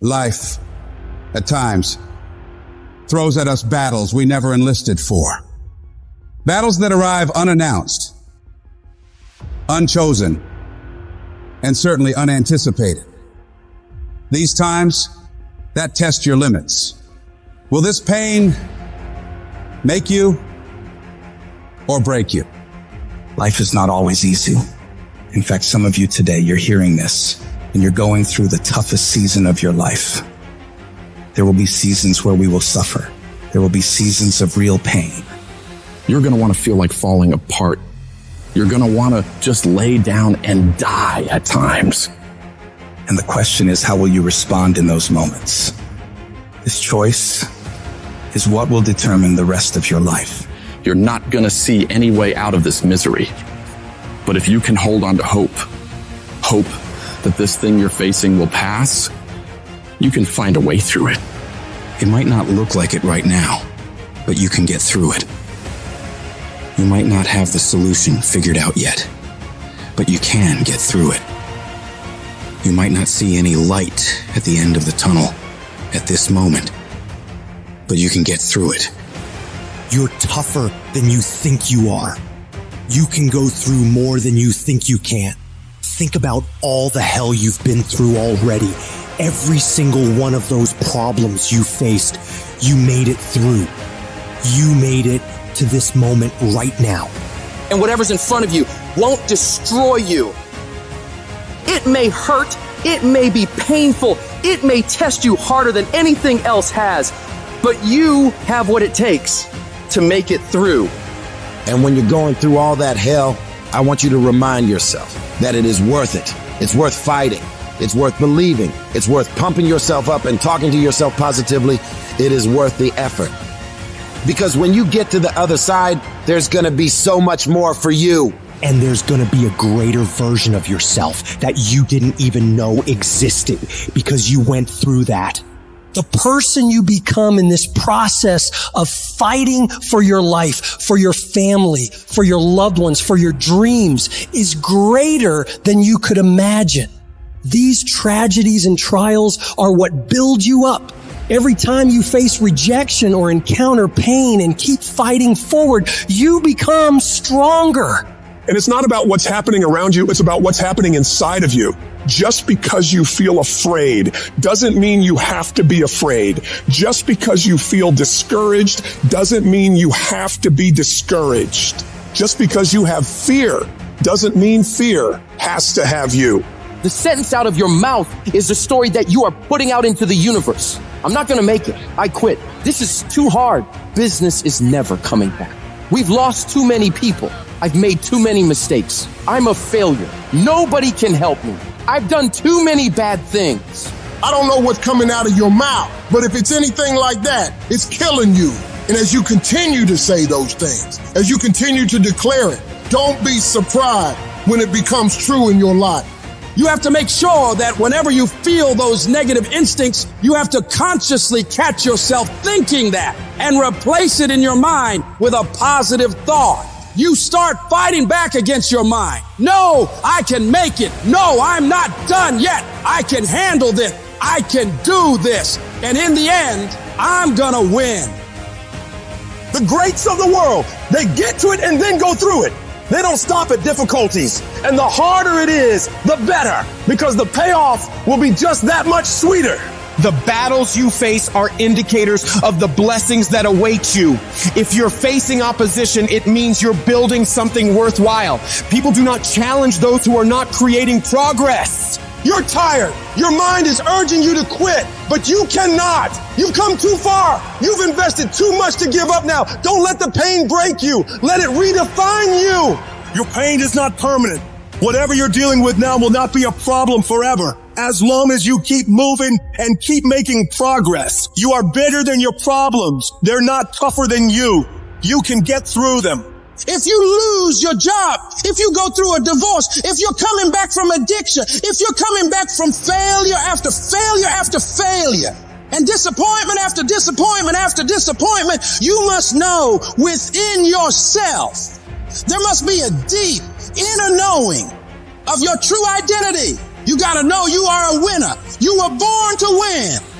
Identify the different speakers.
Speaker 1: Life, at times, throws at us battles we never enlisted for. Battles that arrive unannounced, unchosen, and certainly unanticipated. These times, that test your limits. Will this pain make you or break you?
Speaker 2: Life is not always easy. In fact, some of you today, you're hearing this and you're going through the toughest season of your life. There will be seasons where we will suffer. There will be seasons of real pain.
Speaker 3: You're going to want to feel like falling apart. You're going to want to just lay down and die at times.
Speaker 2: And the question is, how will you respond in those moments? This choice is what will determine the rest of your life.
Speaker 3: You're not going to see any way out of this misery. But if you can hold on to hope that this thing you're facing will pass, you can find a way through it.
Speaker 4: It might not look like it right now, but you can get through it. You might not have the solution figured out yet, but you can get through it. You might not see any light at the end of the tunnel at this moment, but you can get through it.
Speaker 5: You're tougher than you think you are. You can go through more than you think you can. Think about all the hell you've been through already. Every single one of those problems you faced, you made it through. You made it to this moment right now.
Speaker 6: And whatever's in front of you won't destroy you. It may hurt, it may be painful, it may test you harder than anything else has, but you have what it takes to make it through.
Speaker 7: And when you're going through all that hell, I want you to remind yourself that it is worth it. It's worth fighting. It's worth believing. It's worth pumping yourself up and talking to yourself positively. It is worth the effort. Because when you get to the other side, there's going to be so much more for you.
Speaker 5: And there's going to be a greater version of yourself that you didn't even know existed because you went through that. The person you become in this process of fighting for your life, for your family, for your loved ones, for your dreams is greater than you could imagine. These tragedies and trials are what build you up. Every time you face rejection or encounter pain and keep fighting forward, you become stronger.
Speaker 8: And it's not about what's happening around you, it's about what's happening inside of you. Just because you feel afraid doesn't mean you have to be afraid. Just because you feel discouraged doesn't mean you have to be discouraged. Just because you have fear doesn't mean fear has to have you.
Speaker 6: The sentence out of your mouth is the story that you are putting out into the universe. I'm not going to make it. I quit. This is too hard. Business is never coming back. We've lost too many people. I've made too many mistakes. I'm a failure. Nobody can help me. I've done too many bad things.
Speaker 9: I don't know what's coming out of your mouth, but if it's anything like that, it's killing you. And as you continue to say those things, as you continue to declare it, don't be surprised when it becomes true in your life.
Speaker 10: You have to make sure that whenever you feel those negative instincts, you have to consciously catch yourself thinking that and replace it in your mind with a positive thought. You start fighting back against your mind. No, I can make it. No, I'm not done yet. I can handle this. I can do this. And in the end, I'm gonna win.
Speaker 11: The greats of the world, they get to it and then go through it. They don't stop at difficulties. And the harder it is, the better, because the payoff will be just that much sweeter.
Speaker 12: The battles you face are indicators of the blessings that await you. If you're facing opposition, it means you're building something worthwhile. People do not challenge those who are not creating progress.
Speaker 9: You're tired. Your mind is urging you to quit, but you cannot. You've come too far. You've invested too much to give up now. Don't let the pain break you. Let it redefine you.
Speaker 11: Your pain is not permanent. Whatever you're dealing with now will not be a problem forever. As long as you keep moving and keep making progress. You are bigger than your problems. They're not tougher than you. You can get through them.
Speaker 10: If you lose your job, if you go through a divorce, if you're coming back from addiction, if you're coming back from failure after failure after failure, and disappointment after disappointment after disappointment, you must know within yourself, there must be a deep inner knowing of your true identity.
Speaker 9: You gotta know you are a winner. You were born to win.